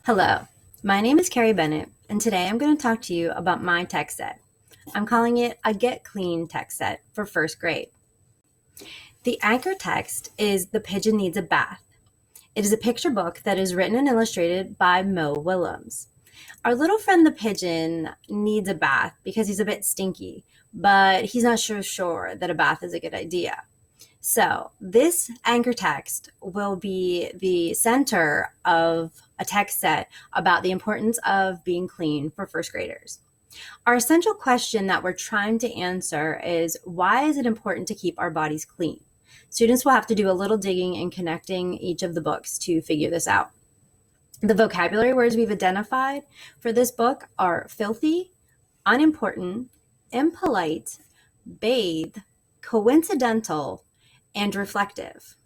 Hello, my name is Carrie Bennett, and today I'm going to talk to you about my text set. I'm calling it a Get Clean text set for first grade. The anchor text is The Pigeon Needs a Bath. It is a picture book that is written and illustrated by Mo Willems. Our little friend the pigeon needs a bath because he's a bit stinky, but he's not sure that a bath is a good idea. So, this anchor text will be the center of a text set about the importance of being clean for first graders. Our essential question that we're trying to answer is, why is it important to keep our bodies clean? Students will have to do a little digging and connecting each of the books to figure this out. The vocabulary words we've identified for this book are filthy, unimportant, impolite, bathe, coincidental, and reflective.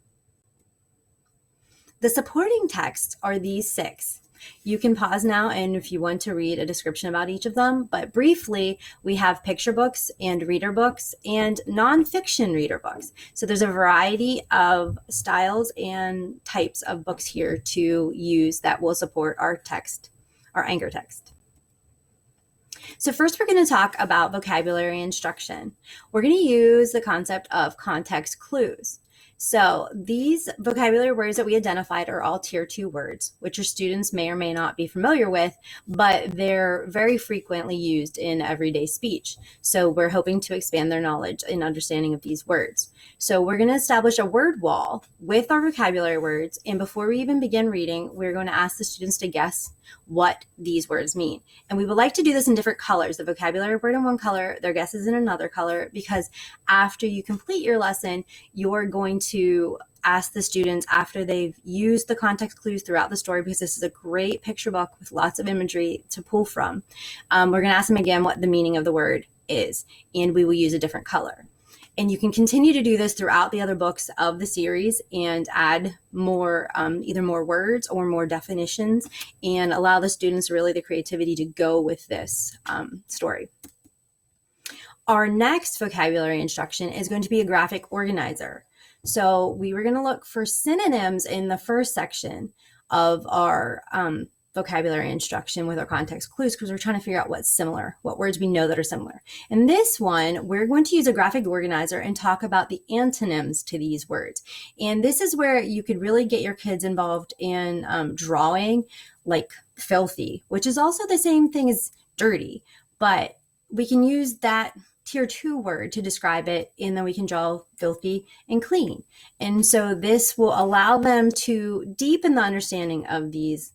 The supporting texts are these 6. You can pause now and if you want to read a description about each of them, but briefly, we have picture books and reader books and nonfiction reader books. So there's a variety of styles and types of books here to use that will support our text, our anchor text. So first, we're going to talk about vocabulary instruction. We're going to use the concept of context clues. So these vocabulary words that we identified are all tier 2 words, which your students may or may not be familiar with, but they're very frequently used in everyday speech. So we're hoping to expand their knowledge and understanding of these words. So we're going to establish a word wall with our vocabulary words. And before we even begin reading, we're going to ask the students to guess what these words mean. And we would like to do this in different colors. The vocabulary word in one color, their guesses in another color, because after you complete your lesson, you're going to ask the students, after they've used the context clues throughout the story, because this is a great picture book with lots of imagery to pull from, we're going to ask them again what the meaning of the word is, and we will use a different color. And you can continue to do this throughout the other books of the series and add more, either more words or more definitions, and allow the students really the creativity to go with this story. Our next vocabulary instruction is going to be a graphic organizer. So we were going to look for synonyms in the first section of our vocabulary instruction with our context clues, because we're trying to figure out what's similar, what words we know that are similar. In this one, we're going to use a graphic organizer and talk about the antonyms to these words. And this is where you could really get your kids involved in drawing, like filthy, which is also the same thing as dirty, but we can use that tier 2 word to describe it, and then we can draw filthy and clean. And so this will allow them to deepen the understanding of these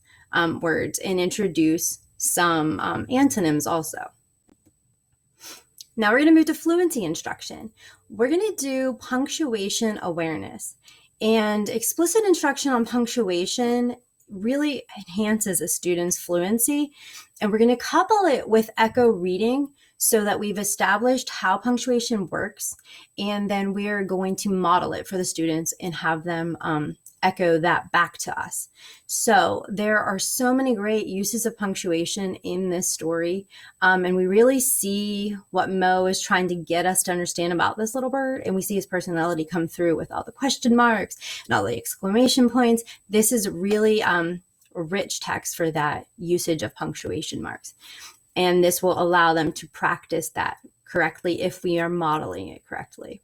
words and introduce some antonyms also. Now we're going to move to fluency instruction. We're going to do punctuation awareness, and explicit instruction on punctuation really enhances a student's fluency. And we're going to couple it with echo reading so that we've established how punctuation works, and then we're going to model it for the students and have them echo that back to us. So there are so many great uses of punctuation in this story, and we really see what Mo is trying to get us to understand about this little bird, and we see his personality come through with all the question marks and all the exclamation points. This is really a rich text for that usage of punctuation marks, and this will allow them to practice that correctly if we are modeling it correctly.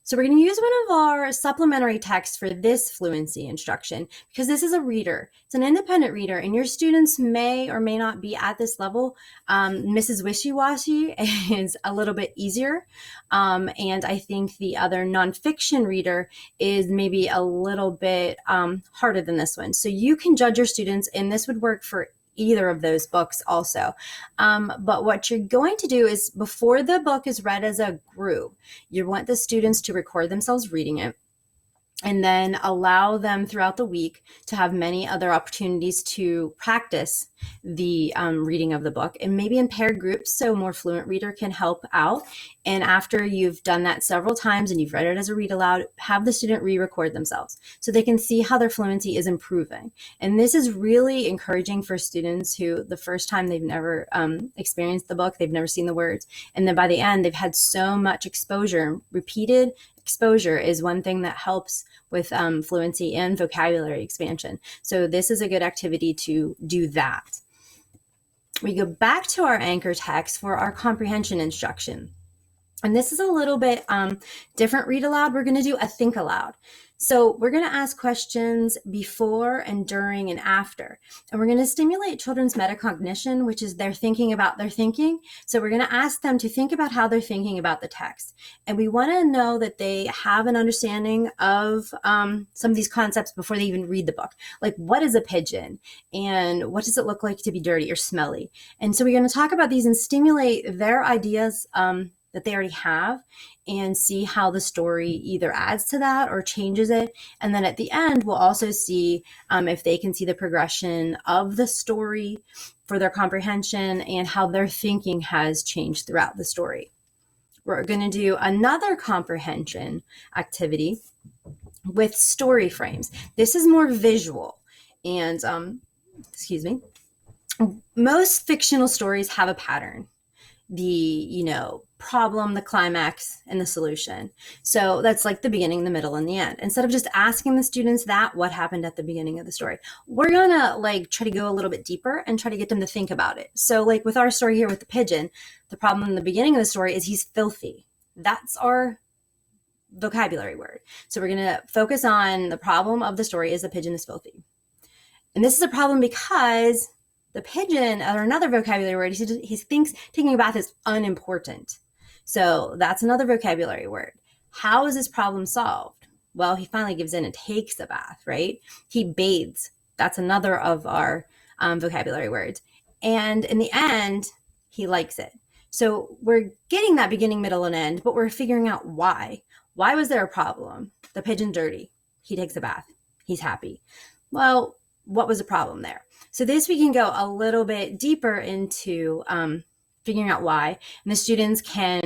So we're going to use one of our supplementary texts for this fluency instruction, because this is a reader. It's an independent reader, and your students may or may not be at this level. Mrs. Wishy-Washy is a little bit easier, and I think the other nonfiction reader is maybe a little bit harder than this one. So you can judge your students, and this would work for either of those books also. But what you're going to do is, before the book is read as a group, you want the students to record themselves reading it, and then allow them throughout the week to have many other opportunities to practice the reading of the book, and maybe in paired groups so a more fluent reader can help out. And after you've done that several times and you've read it as a read aloud, have the student re-record themselves so they can see how their fluency is improving. And this is really encouraging for students who the first time they've never experienced the book, they've never seen the words, and then by the end they've had so much exposure, repeated exposure is one thing that helps with fluency and vocabulary expansion. So this is a good activity to do that. We go back to our anchor text for our comprehension instruction. And this is a little bit different read aloud. We're going to do a think aloud. So we're going to ask questions before and during and after. And we're going to stimulate children's metacognition, which is their thinking about their thinking. So we're going to ask them to think about how they're thinking about the text. And we want to know that they have an understanding of some of these concepts before they even read the book. Like, what is a pigeon? And what does it look like to be dirty or smelly? And so we're going to talk about these and stimulate their ideas that they already have, and see how the story either adds to that or changes it. And then at the end, we'll also see if they can see the progression of the story for their comprehension and how their thinking has changed throughout the story. We're going to do another comprehension activity with story frames. This is more visual. And, most fictional stories have a pattern. The, problem, the climax, and the solution. So that's like the beginning, the middle, and the end. Instead of just asking the students what happened at the beginning of the story, we're gonna try to go a little bit deeper and try to get them to think about it. So like with our story here with the pigeon, the problem in the beginning of the story is he's filthy. That's our vocabulary word. So we're gonna focus on the problem of the story is the pigeon is filthy. And this is a problem because the pigeon, or another vocabulary word, he thinks taking a bath is unimportant. So that's another vocabulary word. How is this problem solved? Well, he finally gives in and takes a bath, right? He bathes. That's another of our vocabulary words. And in the end, he likes it. So we're getting that beginning, middle, and end, but we're figuring out why. Why was there a problem? The pigeon dirty. He takes a bath. He's happy. Well, what was the problem there? So this we can go a little bit deeper into figuring out why. And the students can,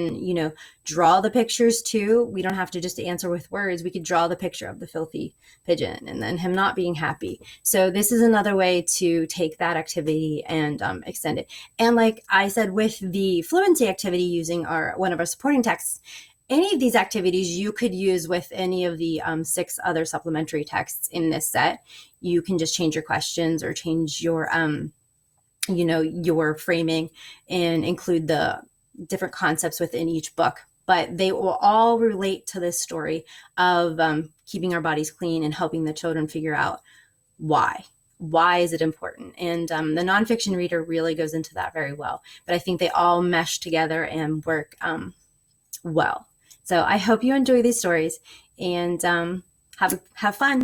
draw the pictures too. We don't have to just answer with words. We could draw the picture of the filthy pigeon and then him not being happy. So this is another way to take that activity and extend it. And like I said, with the fluency activity using one of our supporting texts, any of these activities you could use with any of the 6 other supplementary texts in this set. You can just change your questions or change your, your framing and include the different concepts within each book. But they will all relate to this story of keeping our bodies clean and helping the children figure out why. Why is it important? And the nonfiction reader really goes into that very well. But I think they all mesh together and work well. So I hope you enjoy these stories and have fun.